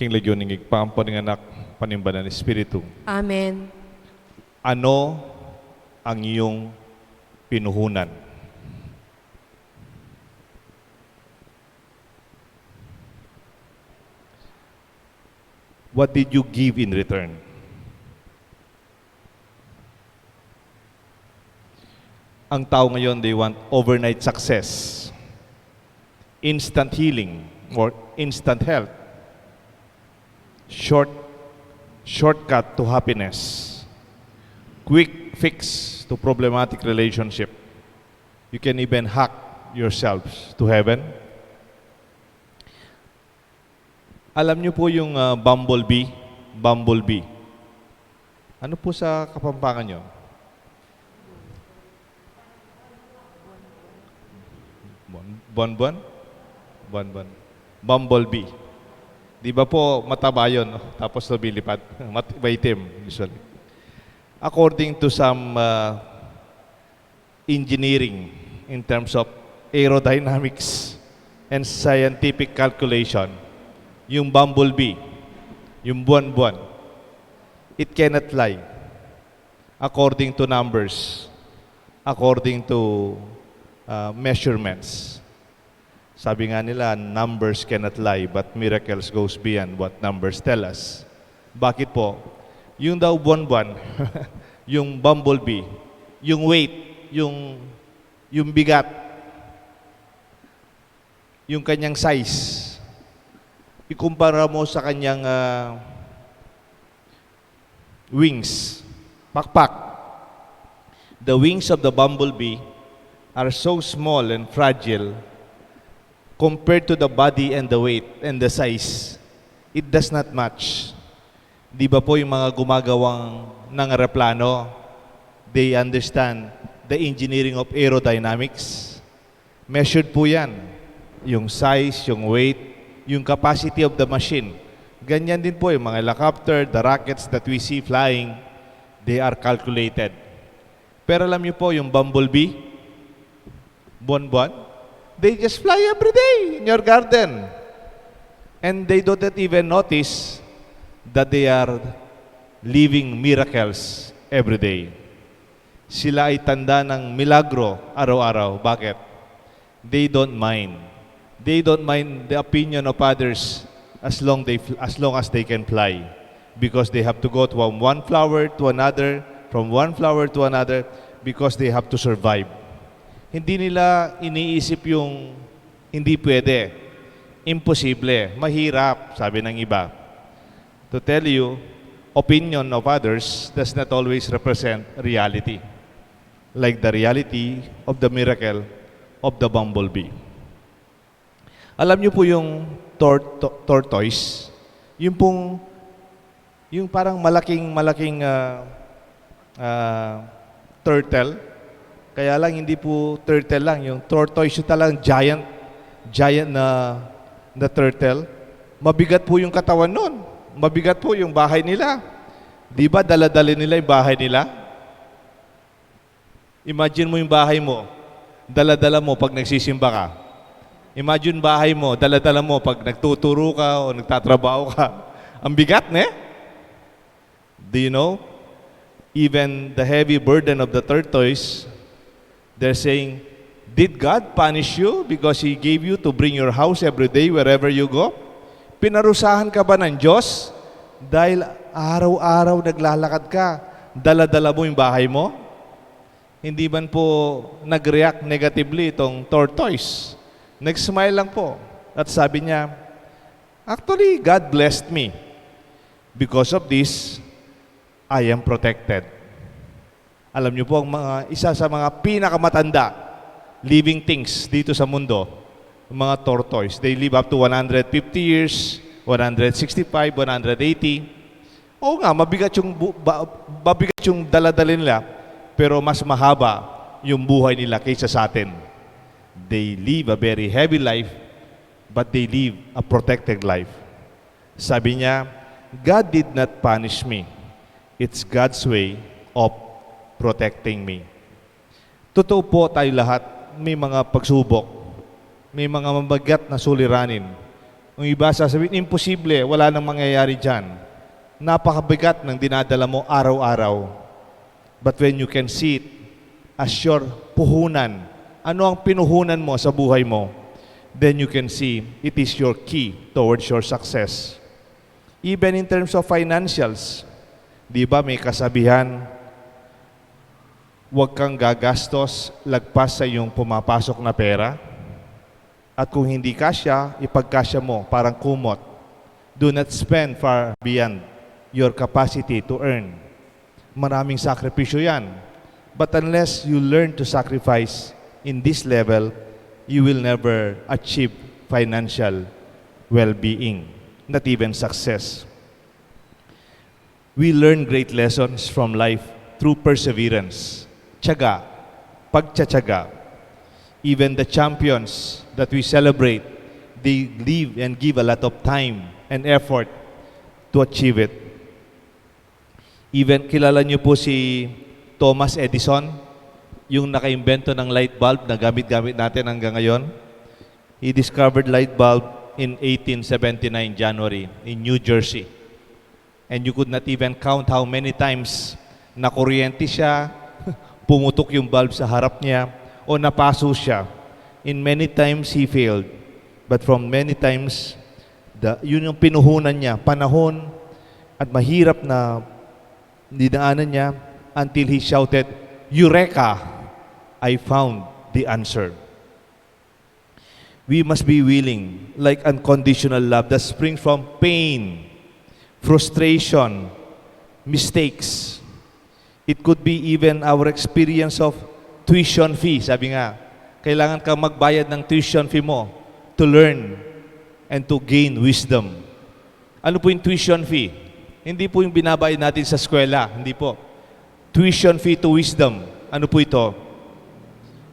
King Legioning igpaampo ng anak panimbanan ng Espiritu. Amen. Ano ang iyong pinuhunan? What did you give in return? Ang tao ngayon, they want overnight success, instant healing, or instant health, shortcut to happiness, quick fix to problematic relationship. You can even hack yourselves to heaven. Alam niyo po yung bumblebee? Bumblebee. Ano po sa Kapampangan niyo? Bonbon? Bonbon. Bumblebee. Di ba po mataba yun, no? Tapos lumilipad. Maitim, usually. According to some engineering in terms of aerodynamics and scientific calculation, yung bumblebee, yung buwan-buwan, it cannot fly according to numbers, according to measurements. Sabi nga nila, numbers cannot lie, but miracles goes beyond what numbers tell us. Bakit po? Yung daw buwan-buwan, yung bumblebee, yung weight, yung bigat, yung kanyang size, ikumpara mo sa kanyang wings, pakpak. The wings of the bumblebee are so small and fragile compared to the body and the weight and the size. It does not match. Di ba po yung mga gumagawang ng aeroplano, they understand the engineering of aerodynamics. Measured po yan. Yung size, yung weight, yung capacity of the machine. Ganyan din po yung mga helicopter, the rockets that we see flying, they are calculated. Pero alam niyo po yung bumblebee, buwan-buwan, they just fly every day in your garden. And they don't even notice that they are living miracles every day. Sila ay tanda ng milagro araw-araw. Bakit? They don't mind. They don't mind the opinion of others as long as they can fly, because they have to go from one flower to another, because they have to survive. Hindi nila iniisip yung hindi pwede, imposible, mahirap, sabi ng iba. To tell you, opinion of others does not always represent reality, like the reality of the miracle of the bumblebee. Alam niyo po yung tortoise, yung parang malaking turtle. Kaya lang hindi po turtle lang, yung tortoise yung talagang giant na turtle. Mabigat po yung katawan nun. Mabigat po yung bahay nila. Di ba dala-dala nila yung bahay nila? Imagine mo yung bahay mo, dala-dala mo pag nagsisimba ka. Imagine bahay mo, dala-dala mo pag nagtuturo ka o nagtatrabaho ka. Ang bigat, ne? Do you know? Even the heavy burden of the tortoise, they're saying, did God punish you because He gave you to bring your house every day wherever you go? Pinarusahan ka ba ng Diyos dahil araw-araw naglalakad ka, dala-dala mo yung bahay mo? Hindi man po nag-react negatively itong tortoise. Nag-smile lang po. At sabi niya, actually, God blessed me. Because of this, I am protected. Alam niyo po, isa sa mga pinakamatanda living things dito sa mundo, mga tortoise. They live up to 150 years, 165, 180. Oo nga, mabigat yung dala-dala nila, pero mas mahaba yung buhay nila kaysa sa atin. They live a very heavy life, but they live a protected life. Sabi niya, God did not punish me. It's God's way of protecting me. Totoo po tayo lahat, may mga pagsubok, may mga mabagat na suliranin, Yung iba sasabihin, imposible, wala nang mangyayari dyan. Napakabigat ng dinadala mo araw-araw. But when you can see it as your puhunan, ano ang pinuhunan mo sa buhay mo, then you can see it is your key towards your success. Even in terms of financials, di ba may kasabihan, huwag kang gagastos lagpas sa iyong pumapasok na pera. At kung hindi kasya, ipagkasya mo, parang kumot. Do not spend far beyond your capacity to earn. Maraming sakripisyo yan. But unless you learn to sacrifice in this level, you will never achieve financial well-being, not even success. We learn great lessons from life through perseverance, tiyaga, pagtsatsaga. Even the champions that we celebrate, they live and give a lot of time and effort to achieve it. Even kilala niyo po si Thomas Edison, yung nakaimbento ng light bulb na gamit-gamit natin hanggang ngayon. He discovered light bulb in 1879 January in New Jersey. And you could not even count how many times nakuryente siya, pumutok yung bulb sa harap niya, o napaso siya. In many times he failed. But from many times, yun yung pinuhunan niya, panahon at mahirap na dinaanan niya until he shouted, "Eureka! I found the answer." We must be willing, like unconditional love that springs from pain, frustration, mistakes. It could be even our experience of tuition fee. Sabi nga, kailangan ka magbayad ng tuition fee mo to learn and to gain wisdom. Ano po yung tuition fee? Hindi po yung binabayad natin sa eskwela. Hindi po. Tuition fee to wisdom. Ano po ito?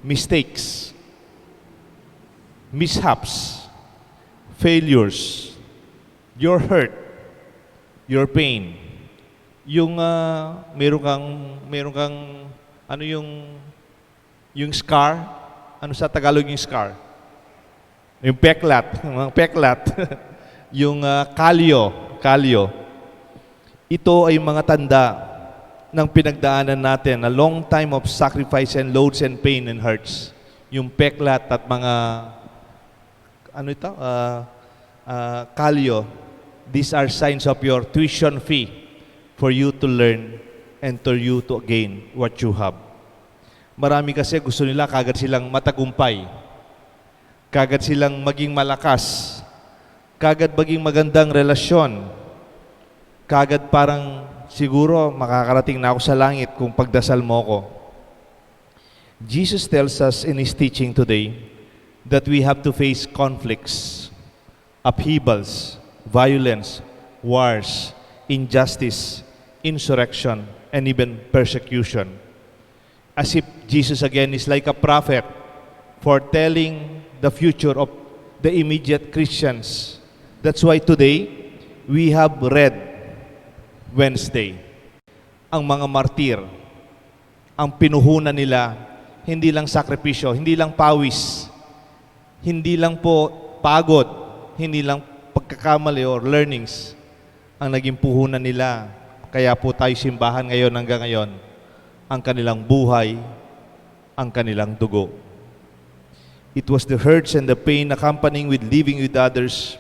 Mistakes, mishaps, failures, your hurt, your pain. Yung meron kang ano yung scar, ano sa Tagalog yung scar? Yung peklat, peklat. Yung kalyo. Ito ay mga tanda ng pinagdaanan natin, a long time of sacrifice and loads and pain and hurts. Yung peklat at mga kalyo, these are signs of your tuition fee for you to learn and for you to gain what you have. Marami kasi gusto nila kagad silang matagumpay, kagad silang maging malakas, kagad maging magandang relasyon, kagad parang siguro makakarating na ako sa langit kung pagdasal mo ko. Jesus tells us in His teaching today that we have to face conflicts, upheavals, violence, wars, injustice, insurrection, and even persecution. As if Jesus again is like a prophet foretelling the future of the immediate Christians. That's why today we have Red Wednesday. Ang mga martir, ang pinuhunan nila, hindi lang sakripisyo, hindi lang pawis, hindi lang po pagod, hindi lang pagkakamali or learnings ang naging puhunan nila. Kaya po tayo simbahan ngayon hanggang ngayon, ang kanilang buhay, ang kanilang dugo. It was the hurts and the pain accompanying with living with others.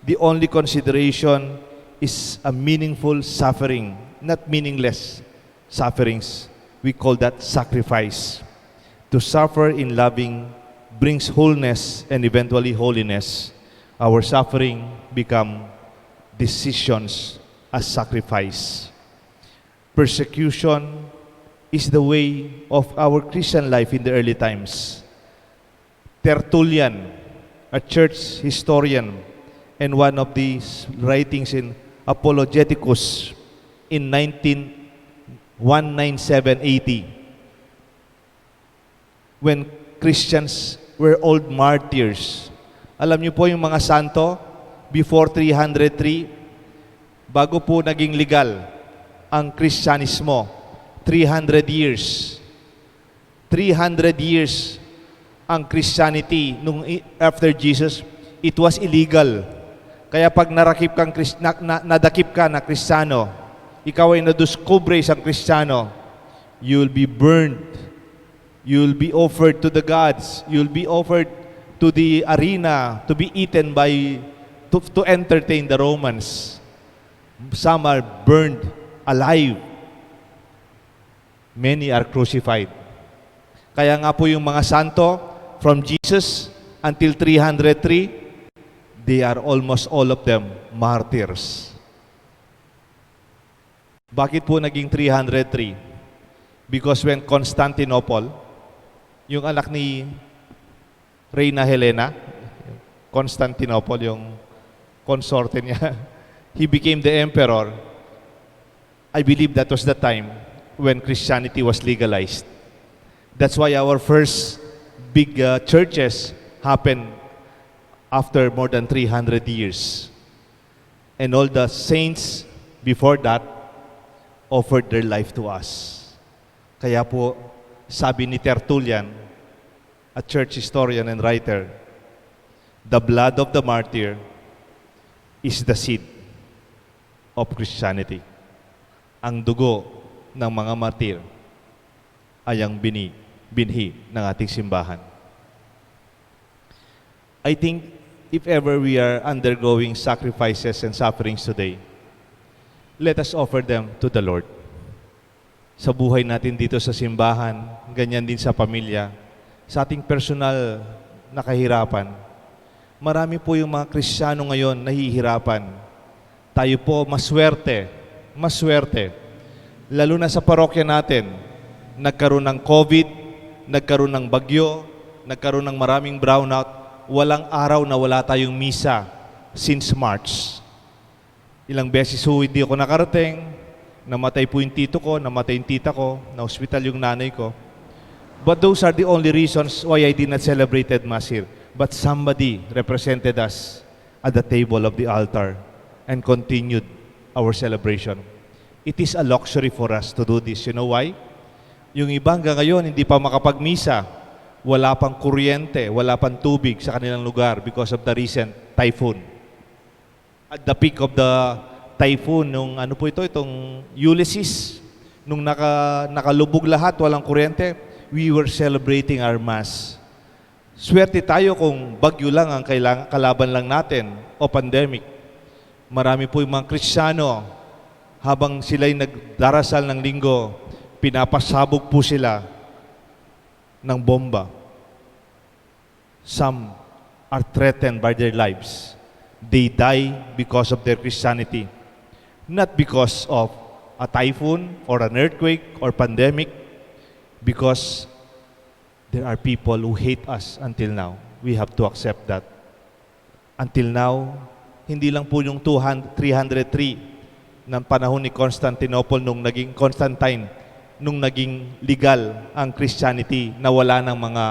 The only consideration is a meaningful suffering, not meaningless sufferings. We call that sacrifice. To suffer in loving brings wholeness and eventually holiness. Our suffering become decisions as sacrifice. Persecution is the way of our Christian life in the early times. Tertullian, a church historian, and one of these writings in Apologeticus in 197 AD, when Christians were old martyrs. Alam niyo po yung mga santo, before 303, bago po naging legal ang Kristyanismo, 300 years. 300 years ang Christianity nung after Jesus, it was illegal. Kaya pag nadakip ka na Kristiyano, ikaw ay nadiskubre isang Kristiyano, you'll be burned. You'll be offered to the gods. You'll be offered to the arena to be eaten to entertain the Romans. Some are burned alive. Many are crucified. Kaya nga po yung mga santo, from Jesus until 303, they are almost all of them martyrs. Bakit po naging 303? Because when Constantinople, yung anak ni Reyna Helena, Constantinople, yung consorte niya, he became the emperor. I believe that was the time when Christianity was legalized. That's why our first big churches happened after more than 300 years. And all the saints before that offered their life to us. Kaya po, sabi ni Tertullian, a church historian and writer, the blood of the martyr is the seed of Christianity. Ang dugo ng mga martir ay ang binhi ng ating simbahan. I think if ever we are undergoing sacrifices and sufferings today, let us offer them to the Lord. Sa buhay natin dito sa simbahan, ganyan din sa pamilya, sa ating personal na kahirapan. Marami po yung mga Kristiyano ngayon nahihirapan. Tayo po maswerte, lalo na sa parokya natin, nagkaroon ng COVID, nagkaroon ng bagyo, nagkaroon ng maraming brownout, walang araw na wala tayong misa since March. Ilang beses hindi ako nakarating, namatay po yung tito ko, namatay yung tita ko, na-hospital yung nanay ko. But those are the only reasons why I did not celebrate Mass here. But somebody represented us at the table of the altar and continued our celebration. It is a luxury for us to do this. You know why? Yung iba hanggang ngayon hindi pa makapagmisa. Wala pang kuryente, wala pang tubig sa kanilang lugar because of the recent typhoon. At the peak of the typhoon, itong Ulysses, nung nakalubog lahat, walang kuryente, we were celebrating our Mass. Swerte tayo kung bagyo lang ang kalaban lang natin o pandemic. Marami po yung mga Kristiyano, habang sila'y nagdarasal ng linggo, pinapasabog po sila ng bomba. Some are threatened by their lives. They die because of their Christianity, not because of a typhoon or an earthquake or pandemic, because there are people who hate us until now. We have to accept that. Until now, hindi lang po yung 303 ng panahon ni Constantinople nung naging Constantine, nung naging legal ang Christianity na wala ng mga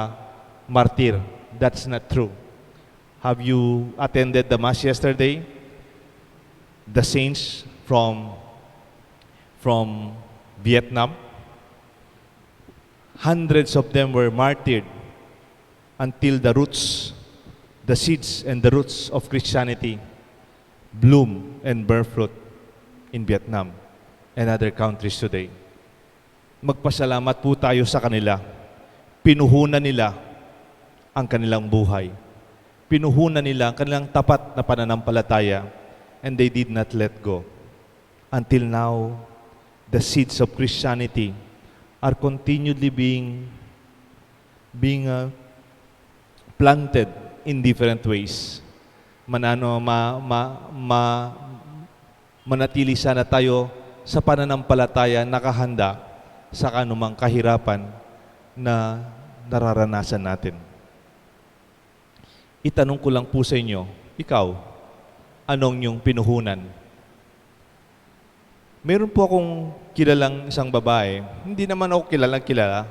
martir. That's not true. Have you attended the Mass yesterday? The saints from Vietnam, hundreds of them were martyred until the seeds and the roots of Christianity bloom and bear fruit in Vietnam and other countries today. Magpasalamat po tayo sa kanila. Pinuhunan nila ang kanilang buhay. Pinuhunan nila ang kanilang tapat na pananampalataya, and they did not let go. Until now, the seeds of Christianity are continually being planted in different ways. Manatili sana tayo sa pananampalataya nakahanda sa kanumang kahirapan na nararanasan natin. Itanong ko lang po sa inyo, ikaw, anong yung pinuhunan? Meron po akong kilalang isang babae. Hindi naman ako kilala.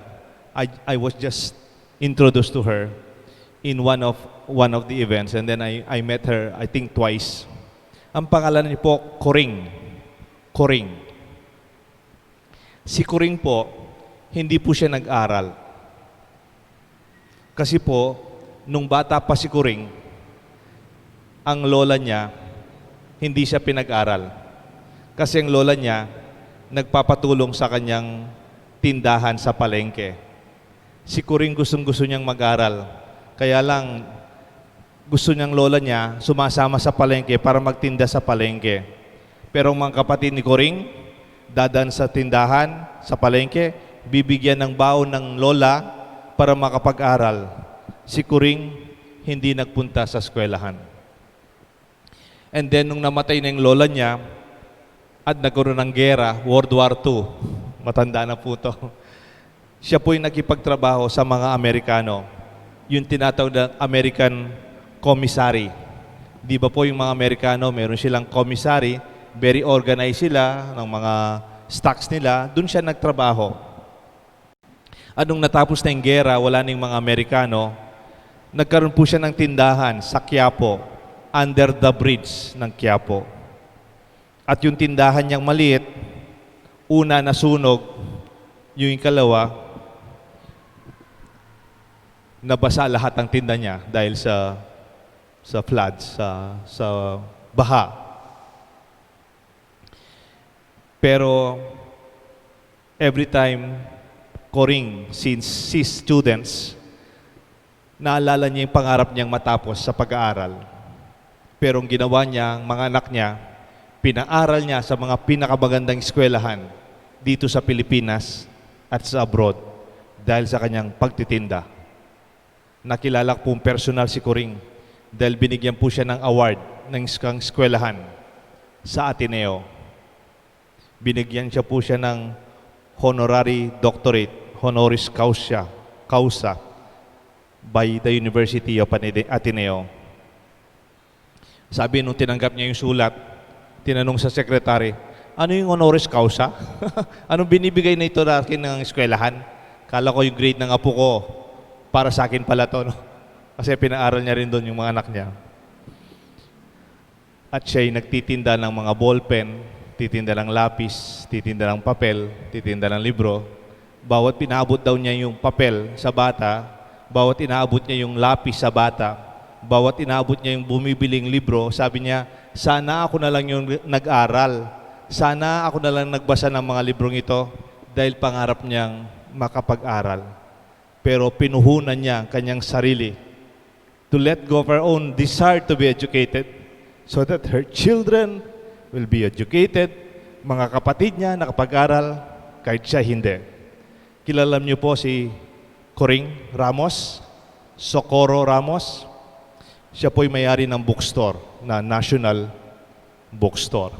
I was just introduced to her in one of the events, and then I met her, I think twice. Ang pangalan niya po, Coring. Si Coring po, hindi po siya nag-aral. Kasi po, nung bata pa si Coring, ang lola niya hindi siya pinag-aral. Kasi ang lola niya, nagpapatulong sa kanyang tindahan sa palengke. Si Kuring gustong-gusto niyang mag-aral. Kaya lang, gusto niyang lola niya sumasama sa palengke para magtinda sa palengke. Pero ang mga kapatid ni Kuring, dadaan sa tindahan, sa palengke, bibigyan ng baon ng lola para makapag-aral. Si Kuring hindi nagpunta sa eskwelahan. And then, nung namatay na yung lola niya, at nagkaroon ng gera, World War II, matanda na po to, siya po'y nakipagtrabaho sa mga Amerikano, yung tinatawag na American Commissary. Di ba po yung mga Amerikano, meron silang commissary, very organized sila ng mga stocks nila, dun siya nagtrabaho. At nung natapos na yung gera, wala na yung mga Amerikano, nagkaroon po siya ng tindahan sa Quiapo, under the bridge ng Quiapo. At yung tindahan niyang maliit, una nasunog, yung ikalawa, nabasa lahat ng tinda niya dahil sa flood, sa baha. Pero every time Kuring sees students, naalala niya yung pangarap niyang matapos sa pag-aaral. Pero ang ginawa niya, ang mga anak niya, pinaaral niya sa mga pinakamagandang eskwelahan dito sa Pilipinas at sa abroad dahil sa kanyang pagtitinda. Nakilala ko pong personal si Kuring dahil binigyan po siya ng award ng eskwelahan sa Ateneo. Binigyan siya po siya ng honorary doctorate, honoris causa by the University of Ateneo. Sabi nung tinanggap niya yung sulat, tinanong sa sekretary, ano yung honoris causa? Anong binibigay na ito na akin ng eskwelahan? Kala ko yung grade ng apo ko, para sa akin pala to. No? Kasi pinaaral niya rin doon yung mga anak niya. At siya'y nagtitinda ng mga ballpen, titinda ng lapis, titinda ng papel, titinda ng libro. Bawat pinaabot daw niya yung papel sa bata, bawat inaabot niya yung lapis sa bata, bawat inaabot niya yung bumibiling libro, sabi niya, sana ako na lang yung nag-aral. Sana ako na lang nagbasa ng mga librong ito dahil pangarap niyang makapag-aral. Pero pinuhunan niya ang kanyang sarili to let go of her own desire to be educated so that her children will be educated, mga kapatid niya nakapag-aral, kahit siya hindi. Kilala niyo po si Kuring Ramos, Socorro Ramos. Siya po'y may-ari ng bookstore na National Bookstore.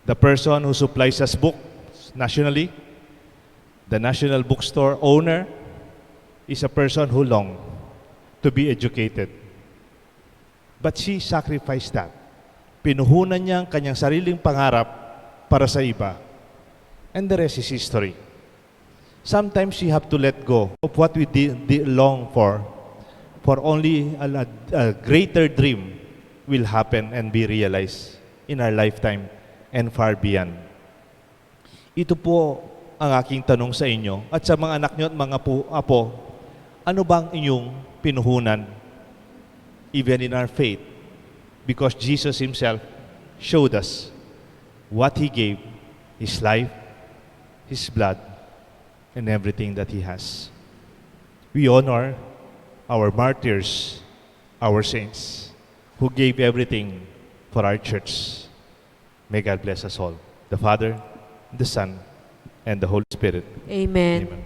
The person who supplies us books nationally, the National Bookstore owner, is a person who longed to be educated. But she sacrificed that. Pinuhunan niya ang kanyang sariling pangarap para sa iba. And the rest is history. Sometimes we have to let go of what we long for only a greater dream will happen and be realized in our lifetime and far beyond. Ito po ang aking tanong sa inyo at sa mga anak nyo at mga apo, ano bang inyong pinuhunan even in our faith? Because Jesus Himself showed us what He gave, His life, His blood, and everything that He has. We honor our martyrs, our saints, who gave everything for our church. May God bless us all, the Father, the Son, and the Holy Spirit. Amen. Amen.